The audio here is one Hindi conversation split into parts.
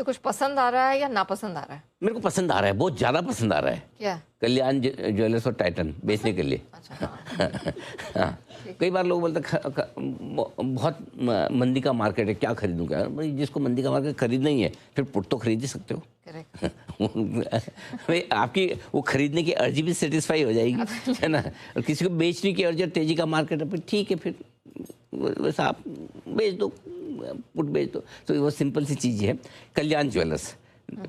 तो कुछ पसंद आ रहा है या नापसंद आ रहा है? मेरे को पसंद आ रहा है, बहुत ज़्यादा पसंद आ रहा है। क्या? कल्याण ज्वेलर्स और टाइटन बेचने के लिए। अच्छा, हाँ। हाँ, कई बार लोग बोलते बहुत मंदी का मार्केट है, क्या खरीदूं क्या? भाई जिसको मंदी का मार्केट खरीदना ही है फिर पुट तो खरीद ही सकते हो। भाई आपकी वो खरीदने की अर्जी भी सेटिस्फाई हो जाएगी, है ना। और किसी को बेचने की अर्जी, तेजी का मार्केट है, फिर ठीक है, फिर वैसा आप बेच दो, पुट बेच दो। तो वो सिंपल सी चीज़ है। कल्याण ज्वेलर्स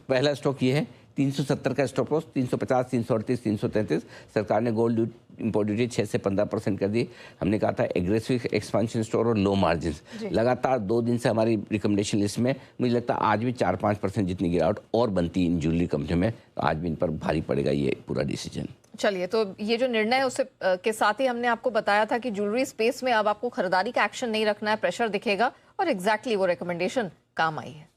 पहला स्टॉक ये है, 370 का स्टॉप लॉस, 350, 338, 333। सरकार ने गोल्ड इंपोर्ट ड्यूटी 6 से 15% कर दी। हमने कहा था एग्रेसिव एक्सपांशन स्टोर और लो मार्जिन। लगातार 2 दिन से हमारी रिकमेंडेशन लिस्ट में मुझे लगता है आज भी 4-5% जितनी गिरावट और बनती इन ज्वेलरी कंपनियों में, तो आज भी इन पर भारी पड़ेगा ये पूरा डिसीजन। चलिए, तो ये जो निर्णय है उससे के साथ ही हमने आपको बताया था कि ज्वेलरी स्पेस में अब आपको खरीदारी का एक्शन नहीं रखना है, प्रेशर दिखेगा, और एग्जैक्टली वो रिकमेंडेशन काम आई है।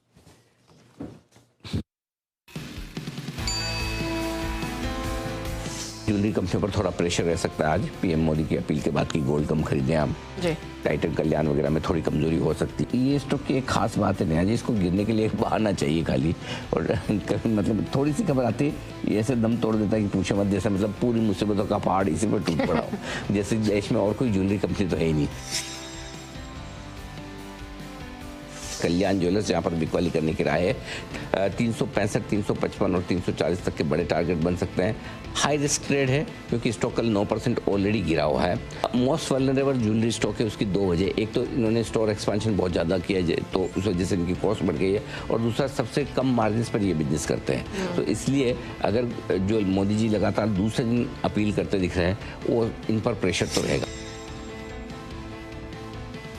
ज्वेलरी कंपनियों पर थोड़ा प्रेशर रह सकता है आज, पीएम मोदी की अपील के बाद कि गोल्ड कम खरीदें आप। टाइटन, कल्याण वगैरह में थोड़ी कमजोरी हो सकती है। ये स्टॉक की एक खास बात है नया जी, इसको गिरने के लिए एक बहाना चाहिए खाली, और मतलब थोड़ी सी खबर आती है ये ऐसे दम तोड़ देता है कि पूछो मत, जैसे मतलब पूरी मुसीबतों का पहाड़ इसी पर टूट पड़ा हो। जैसे देश में और कोई ज्वेलरी कंपनी तो है ही नहीं। कल्याण ज्वेलर्स यहाँ पर बिकवाली करने की राय है। 365, 355 और 340 तक के बड़े टारगेट बन सकते हैं। हाई रिस्क ट्रेड है क्योंकि स्टॉक कल 9% ऑलरेडी गिरा हुआ है। मोस्ट वल्नरेबल ज्वेलरी स्टॉक है, उसकी 2 वजह। एक तो इन्होंने स्टोर एक्सपेंशन बहुत ज़्यादा किया है, तो उस वजह से इनकी कॉस्ट बढ़ गई है, और दूसरा सबसे कम मार्जिन पर ये बिजनेस करते हैं। तो इसलिए अगर जो मोदी जी लगातार दूसरे दिन अपील करते दिख रहे हैं, वो इन पर प्रेशर तो रहेगा।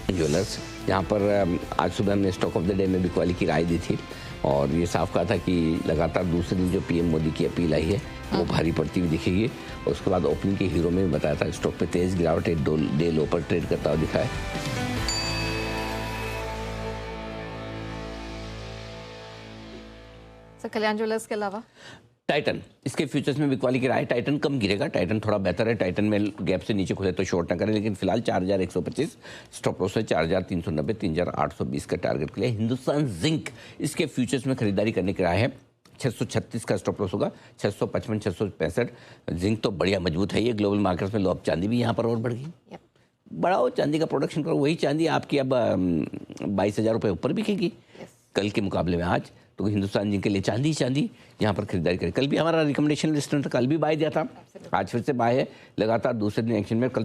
ज्वेलर्स यहाँ पर आज सुबह हमने स्टॉक ऑफ द डे में बिकवाली की राय दी थी, और ये साफ कहा था कि लगातार दूसरे दिन जो पीएम मोदी की अपील आई है वो भारी पड़ती हुई दिखेगी। और उसके बाद ओपनिंग के हीरो में भी बताया था स्टॉक पे तेज गिरावट, एक डे लो पर ट्रेड करता हुआ दिखा है। कल्याण ज्वेलर्स के अलावा टाइटन, इसके फ्यूचर्स में बिकवाली की राय, टाइटन कम गिरेगा, टाइटन थोड़ा बेहतर है। टाइटन में गैप से नीचे खुले तो शॉर्ट ना करें, लेकिन फिलहाल 4125 स्टॉप लॉस है, 4390, 3820 का टारगेट के लिए। हिंदुस्तान जिंक, इसके फ्यूचर्स में खरीदारी करने की राय है। 636 का स्टॉप लॉस होगा, 655, 665। जिंक तो बढ़िया मजबूत है ये ग्लोबल मार्केट्स में। लो, अब चांदी भी यहाँ पर और बढ़ गई। बढ़ाओ चांदी का प्रोडक्शन करो, वही चांदी आपकी अब 22,000 रुपये ऊपर बिकेगी कल के मुकाबले में आज। तो हिंदुस्तान जिंक के लिए चांदी यहाँ पर खरीदारी करें। कल भी हमारा रिकमेंडेशन लिस्ट में था, कल भी बाय दिया था, आज फिर से बाय है। लगातार दूसरे दिन एक्शन में। कल